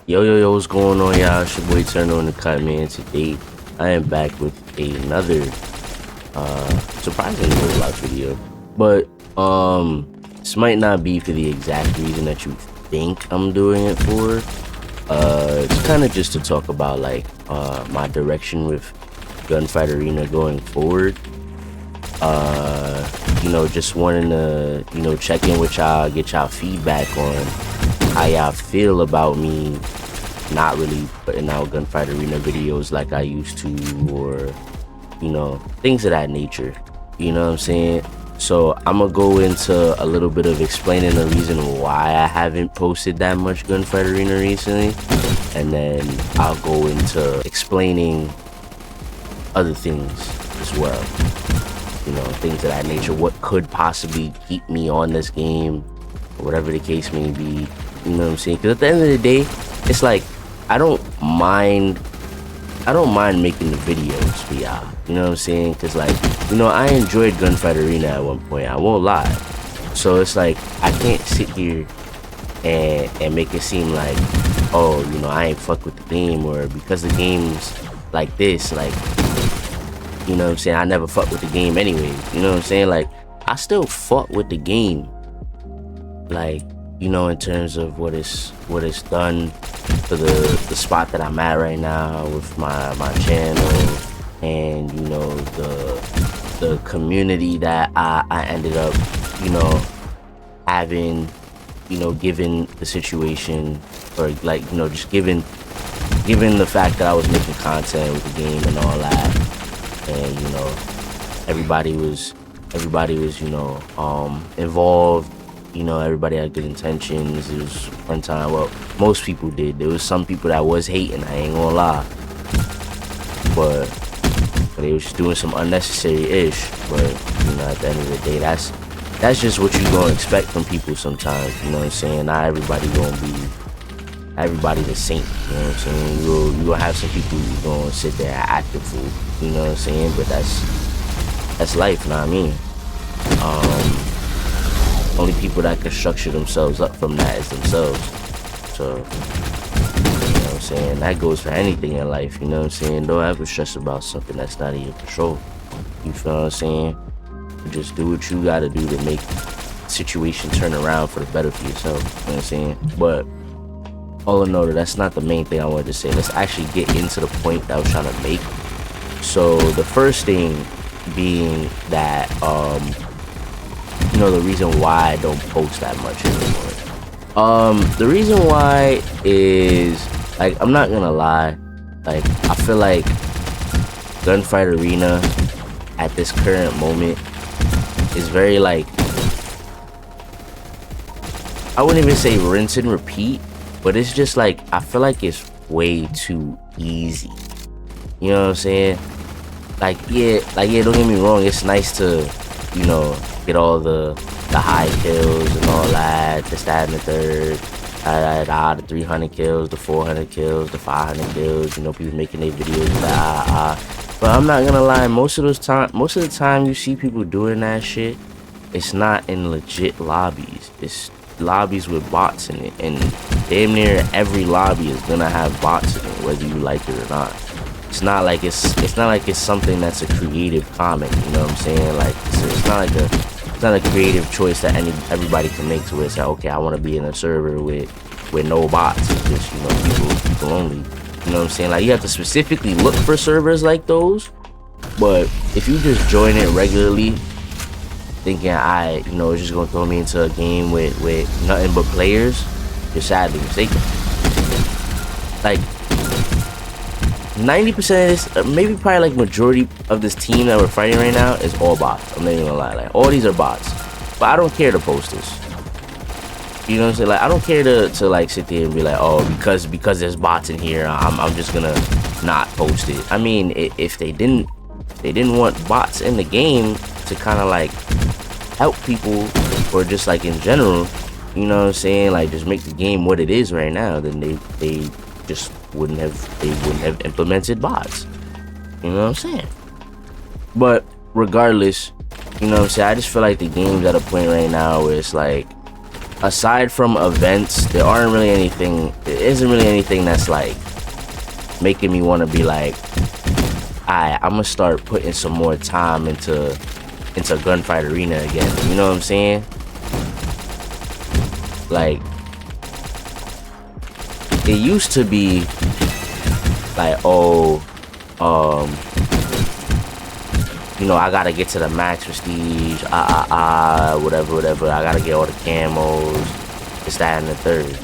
Yo, what's going on, y'all? It's your boy Turn on the Cut, man. Today, I am back with another, surprisingly roblox video. But, this might not be for the exact reason that you think I'm doing it for. It's kind of just to talk about, like, my direction with Gunfight Arena going forward. Just wanting to, check in with y'all, get y'all feedback on how y'all feel about me not really putting out Gunfight Arena videos like I used to, or things of that nature. You know what I'm saying? So I'm gonna go into a little bit of explaining the reason why I haven't posted that much Gunfight Arena recently, and then I'll go into explaining other things as well. Things of that nature, what could possibly keep me on this game, or whatever the case may be. You know what I'm saying? Because at the end of the day, it's like I don't mind making the videos for y'all. You know what I'm saying? Because I enjoyed Gunfight Arena at one point, I won't lie. So it's like I can't sit here and make it seem like, oh, I ain't fuck with the game, or because the game's like this, like, you know what I'm saying, I never fuck with the game anyway. You know what I'm saying? Like, I still fuck with the game, like, in terms of what it's done for the spot that I'm at right now with my channel, and the community that I ended up having, given the situation, or like, just given the fact that I was making content with the game and all that. And everybody was involved. Everybody had good intentions. It was a fun time. Well, most people did. There was some people that was hating, I ain't gonna lie, but they was just doing some unnecessary ish. But at the end of the day, that's just what you gonna expect from people sometimes. You know what I'm saying? Not everybody gonna be everybody's a saint. You know what I'm saying? You will have some people who gonna sit there and act a fool. You know what I'm saying? But that's life, you know what I mean? Only people that can structure themselves up from that is themselves. So, you know what I'm saying? That goes for anything in life, you know what I'm saying? Don't ever stress about something that's not in your control. You feel what I'm saying? Just do what you gotta do to make the situation turn around for the better for yourself. You know what I'm saying? But all in all, that's not the main thing I wanted to say. Let's actually get into the point that I was trying to make. So the first thing being that the reason why I don't post that much anymore. The reason why is, like, I'm not gonna lie, like, I feel like Gunfight Arena at this current moment is very, like, I wouldn't even say rinse and repeat, but it's just like, I feel like it's way too easy. You know what I'm saying? Like, yeah, don't get me wrong, it's nice to, get all the high kills and all that, this, that, and the third, the 300 kills, the 400 kills, the 500 kills, people making their videos with that, But I'm not gonna lie, most of the time you see people doing that shit, it's not in legit lobbies. It's lobbies with bots in it, and damn near every lobby is gonna have bots in it, whether you like it or not. It's not like it's something that's a creative comment, you know what I'm saying? Like, it's not a creative choice that everybody can make to where it's like, okay, I want to be in a server with no bots. It's just, people only. You know what I'm saying? Like, you have to specifically look for servers like those. But if you just join it regularly, thinking it's just gonna throw me into a game with nothing but players, you're sadly mistaken. Like, 90% of this, maybe probably like majority of this team that we're fighting right now is all bots. I'm not even gonna lie, like, all these are bots. But I don't care to post this. You know what I'm saying? Like, I don't care to like sit there and be like, oh, because there's bots in here, I'm just gonna not post it. I mean, if they didn't want bots in the game to kind of like help people, or just like in general, you know what I'm saying, like, just make the game what it is right now, then they just wouldn't have implemented bots. You know what I'm saying? But regardless, you know what I'm saying, I just feel like the game's at a point right now where it's like, aside from events, there isn't really anything that's like making me want to be like, I'm gonna start putting some more time into Gunfight Arena again. You know what I'm saying? Like, it used to be like, oh, you know, I gotta get to the max prestige, whatever. I gotta get all the camos, this, that, and the third.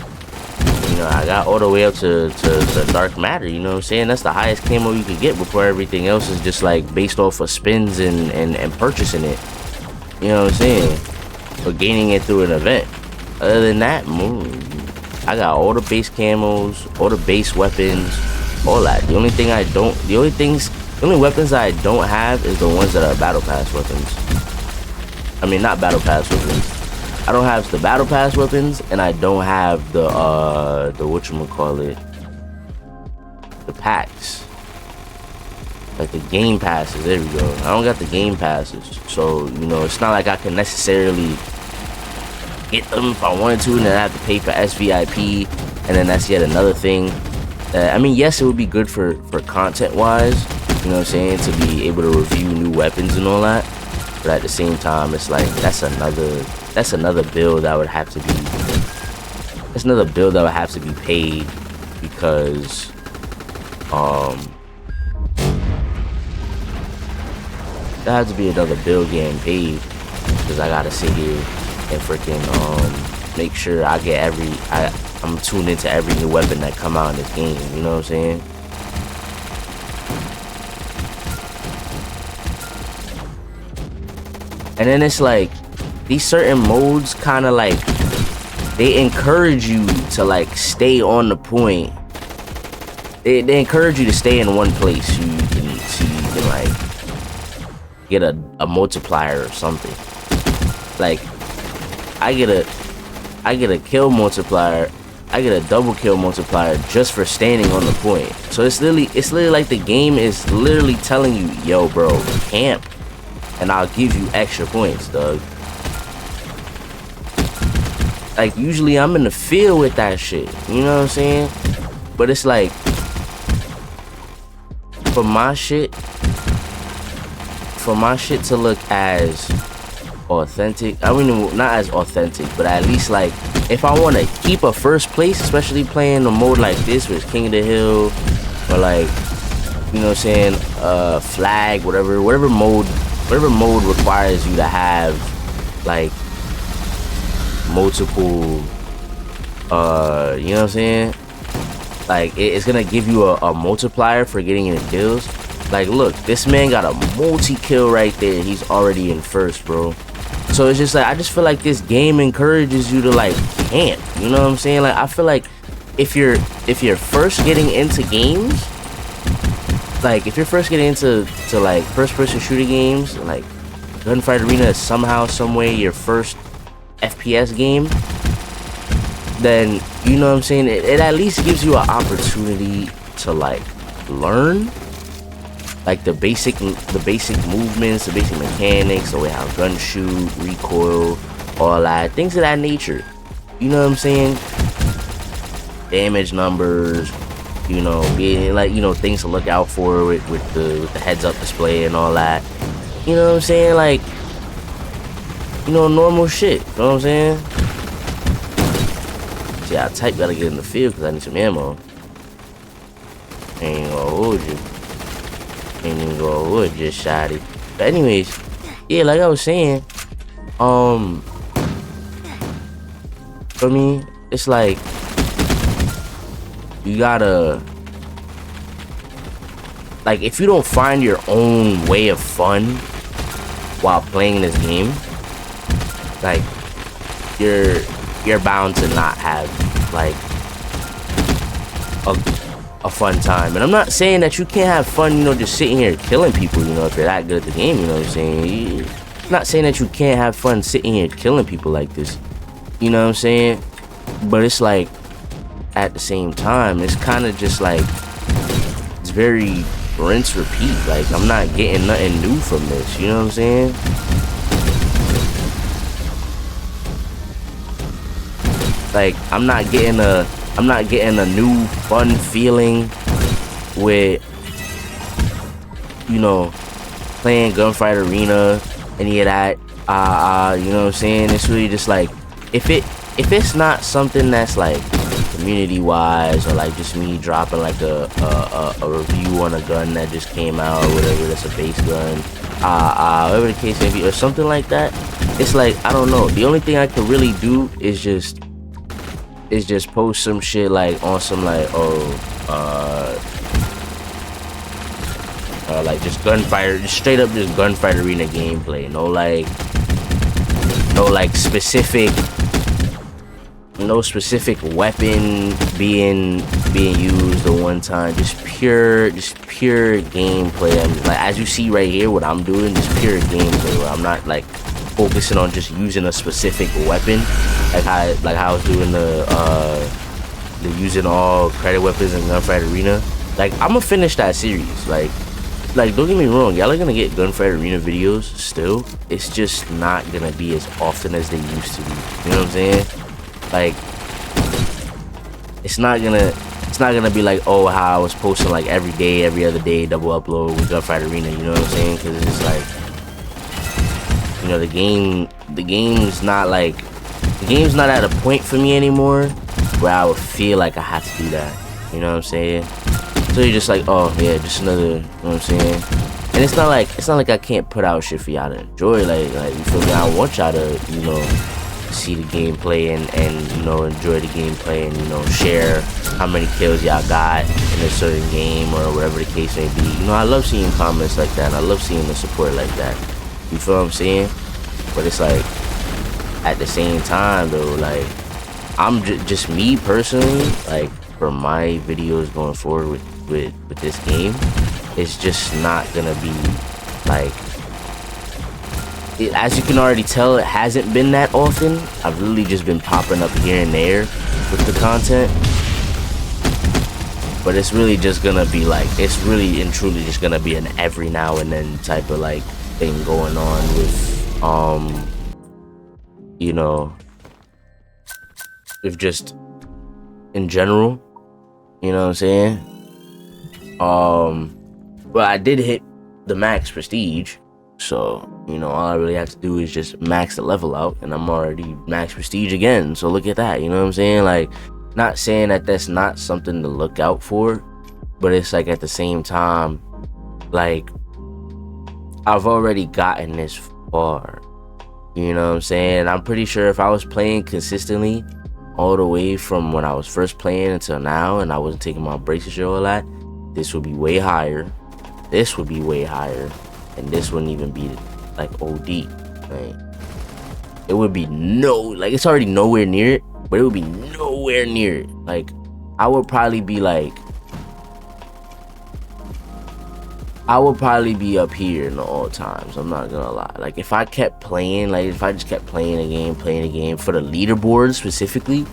You know, I got all the way up to dark matter. You know what I'm saying? That's the highest camo you can get before everything else is just like based off of spins and purchasing it. You know what I'm saying? Or gaining it through an event. Other than that, I got all the base camos, all the base weapons, all that. The only weapons I don't have is the ones that are battle pass weapons. I mean, not battle pass weapons. I don't have the battle pass weapons, and I don't have the whatchamacallit, the packs, like the game passes. There we go. I don't got the game passes, so you know it's not like I can necessarily get them if I wanted to, and then I have to pay for SVIP, and then that's yet another thing. I mean, yes, it would be good for content wise, you know what I'm saying, to be able to review new weapons and all that, but at the same time, it's like that's another bill that would have to be paid, because there has to be another bill getting paid, because I gotta sit here and freaking make sure I get I'm tuned into every new weapon that come out in this game. You know what I'm saying? And then it's like these certain modes kind of like they encourage you to like stay on the point. They encourage you to stay in one place so you can like get a multiplier or something. Like I get a kill multiplier, I get a double kill multiplier just for standing on the point. So it's literally like the game is literally telling you, yo bro, camp and I'll give you extra points, dog. Like usually I'm in the field with that shit, you know what I'm saying? But it's like for my shit to look as authentic, I mean not as authentic, but at least like if I want to keep a first place, especially playing a mode like this with King of the Hill, or like, you know what I'm saying, flag, whatever mode requires you to have like multiple you know what I'm saying, like it's gonna give you a multiplier for getting in kills. Like look, this man got a multi-kill right there, he's already in first, bro. So it's just like, I just feel like this game encourages you to like camp, you know what I'm saying? Like I feel like if you're first getting into games, like if you're first getting into like first person shooter games, like Gunfight Arena is somehow, some way your first FPS game, then you know what I'm saying, it at least gives you an opportunity to like learn like the basic movements, the basic mechanics, the way how gun shoot, recoil, all that, things of that nature. You know what I'm saying? Damage numbers, you know, being like, you know, things to look out for with the heads up display and all that. You know what I'm saying? Like, you know, normal shit. You know what I'm saying? See, I type gotta get in the field because I need some ammo. Ain't gonna hold you. Ain't even gonna hold just shot it. But anyways, yeah, like I was saying, for me, it's like you gotta, like, if you don't find your own way of fun while playing this game, like you're bound to not have like a fun time. And I'm not saying that you can't have fun, you know, just sitting here killing people, you know, if you're that good at the game, you know what I'm saying? I'm not saying that you can't have fun sitting here killing people like this, you know what I'm saying? But it's like, at the same time, it's kind of just like, it's very rinse repeat. Like, I'm not getting nothing new from this, you know what I'm saying? Like I'm not getting a new fun feeling with, you know, playing Gunfight Arena, any of that. You know what I'm saying? It's really just like, if it's not something that's like community wise, or like just me dropping like a review on a gun that just came out or whatever, that's a base gun, whatever the case may be, or something like that, it's like, I don't know, the only thing I could really do is just post some shit like on some like, like just gunfire, just straight up just Gunfight Arena gameplay. No specific weapon being used at one time. Just pure gameplay. I mean, like as you see right here, what I'm doing is pure gameplay, where I'm not like focusing on just using a specific weapon, like how I was doing the using all credit weapons in Gunfight Arena. Like I'm gonna finish that series. Like don't get me wrong, y'all are gonna get Gunfight Arena videos still. It's just not gonna be as often as they used to be. You know what I'm saying? Like it's not gonna be like, oh, how I was posting like every day, every other day, double upload with Gunfight Arena. You know what I'm saying? Because it's like, you know, the game's not at a point for me anymore where I would feel like I have to do that. You know what I'm saying? So you're just like, oh yeah, just another, you know what I'm saying? And it's not like I can't put out shit for y'all to enjoy. Like you feel me? I want y'all to, you know, see the gameplay and you know, enjoy the gameplay, and you know, share how many kills y'all got in a certain game or whatever the case may be. You know, I love seeing comments like that, and I love seeing the support like that. You feel what I'm saying? But it's like, at the same time though, like I'm just me personally, like for my videos going forward with this game, it's just not gonna be like it. As you can already tell, it hasn't been that often. I've really just been popping up here and there with the content, but it's really just gonna be like, it's really and truly just gonna be an every now and then type of like thing going on with you know, with just in general, you know what I'm saying? Well, I did hit the max prestige, so you know, all I really have to do is just max the level out, and I'm already max prestige again. So look at that, you know what I'm saying? Like, not saying that that's not something to look out for, but it's like at the same time, like I've already gotten this far, you know what I'm saying? I'm pretty sure if I was playing consistently all the way from when I was first playing until now, and I wasn't taking my breaks and shit, all that, this would be way higher. This would be way higher, and this wouldn't even be like OD. Like, it would be it's already nowhere near it, but it would be nowhere near it. Like, I would probably be up here in all times. I'm not gonna lie. Like, if I kept playing, like if I just kept playing a game for the leaderboard specifically,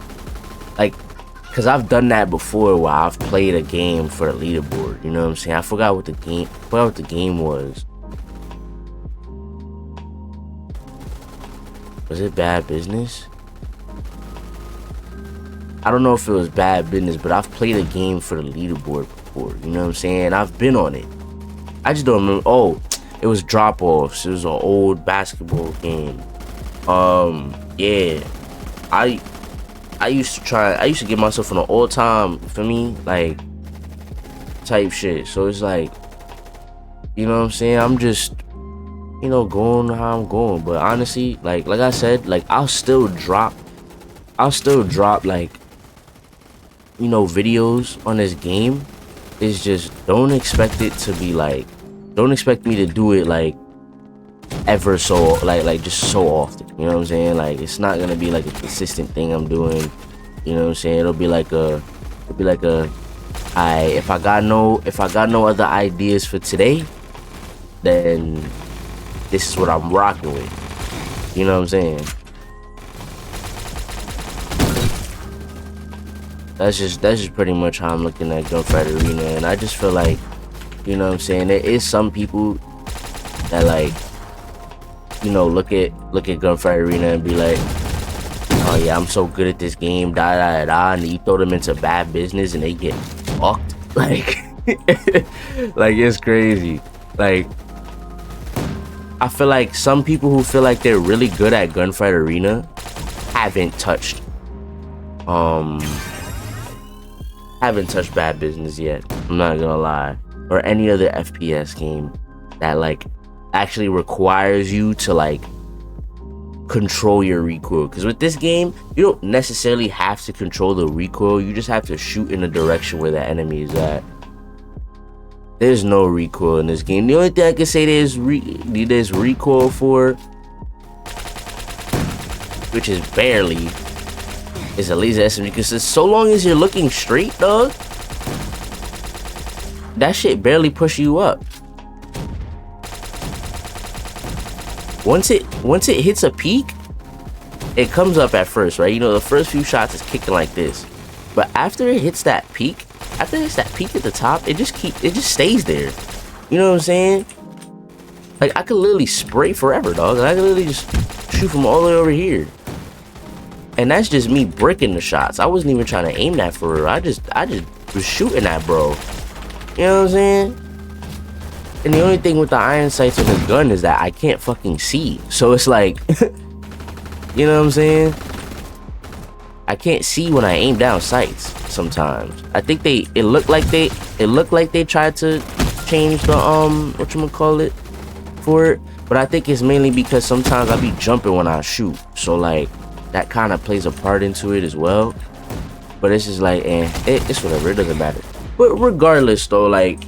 like, because I've done that before where I've played a game for the leaderboard. You know what I'm saying? I forgot what the game was. Was it Bad Business? I don't know if it was Bad Business, but I've played a game for the leaderboard before. You know what I'm saying? I've been on it. I just don't remember. Oh, it was Drop Offs. It was an old basketball game. Yeah. I used to give myself an all-time, for me, like, type shit. So it's like, you know what I'm saying? I'm just, you know, going how I'm going. But honestly, like I said, like, I'll still drop like, you know, videos on this game. It's just, don't expect it to be like, don't expect me to do it like ever so, like just so often. You know what I'm saying? Like, it's not gonna be like a consistent thing I'm doing. You know what I'm saying? It'll be like a if I got no other ideas for today, then this is what I'm rocking with. You know what I'm saying? That's just pretty much how I'm looking at Gunfight Arena. And I just feel like, you know what I'm saying, there is some people that, like, you know, look at Gunfight Arena and be like, oh yeah, I'm so good at this game, da da da, and you throw them into bad business and they get fucked. Like, like it's crazy. Like, I feel like some people who feel like they're really good at Gunfight Arena haven't touched bad business yet. I'm not gonna lie. Or any other FPS game that like actually requires you to like control your recoil. Because with this game, you don't necessarily have to control the recoil. You just have to shoot in the direction where the enemy is at. There's no recoil in this game. The only thing I can say there's recoil for, which is barely, is a laser SMG. Because so long as you're looking straight, dog, that shit barely push you up. Once it hits a peak, it comes up at first, right? You know, the first few shots is kicking like this, but after it hits that peak, at the top, it just stays there. You know what I'm saying? Like, I could literally spray forever, dog. I could literally just shoot from all the way over here, and that's just me bricking the shots. I wasn't even trying to aim that for real. I just was shooting that, bro. You know what I'm saying? And the only thing with the iron sights on this gun is that I can't fucking see. So it's like, you know what I'm saying? I can't see when I aim down sights sometimes. I think it looked like they tried to change the whatchamacallit for it, but I think it's mainly because sometimes I be jumping when I shoot. So like that kind of plays a part into it as well. But it's just like, it's whatever, it doesn't matter. But regardless though, like,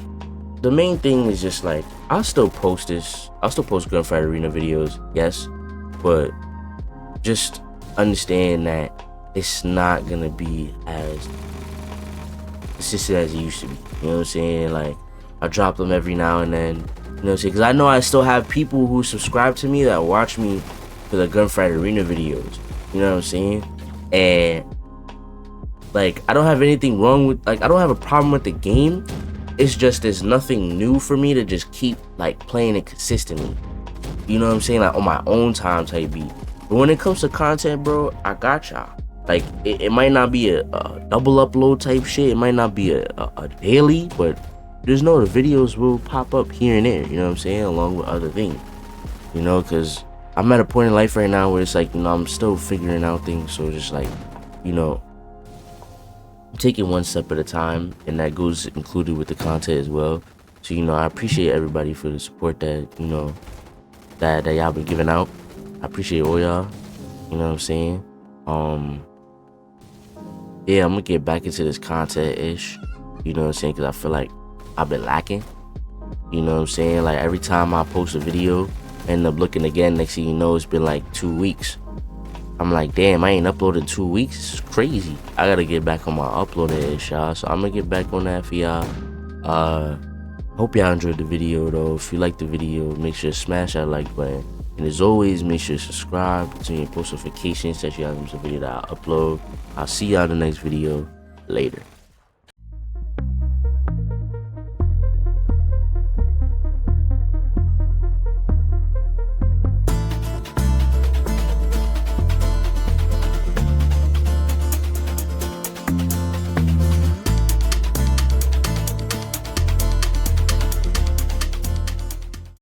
the main thing is just like, I'll still post Gunfight Arena videos, yes, but just understand that it's not gonna be as consistent as it used to be. You know what I'm saying? Like, I drop them every now and then. You know what I'm saying? Because I know I still have people who subscribe to me that watch me for the Gunfight Arena videos. You know what I'm saying? And like, I don't have anything wrong with, like, I don't have a problem with the game. It's just there's nothing new for me to just keep like playing it consistently. You know what I'm saying? Like on my own time type beat. But when it comes to content, bro, I got y'all. Like, it might not be a double upload type shit. It might not be a daily, but just know the videos will pop up here and there. You know what I'm saying? Along with other things. You know, because I'm at a point in life right now where it's like, you know, I'm still figuring out things. So just like, you know, take it one step at a time, and that goes included with the content as well. So, you know, I appreciate everybody for the support that, you know, that y'all been giving out. I appreciate all y'all. You know what I'm saying? Yeah, I'm gonna get back into this content ish. You know what I'm saying? Because I feel like I've been lacking. You know what I'm saying? Like, every time I post a video, I end up looking again. Next thing you know, it's been like 2 weeks. I'm like, damn, I ain't uploaded in 2 weeks. This is crazy. I gotta get back on my uploading, y'all. So I'm gonna get back on that for y'all. Hope y'all enjoyed the video though. If you liked the video, make sure to smash that like button. And as always, make sure to subscribe, turn your post notifications, so you guys miss a video that I upload. I'll see y'all in the next video. Later.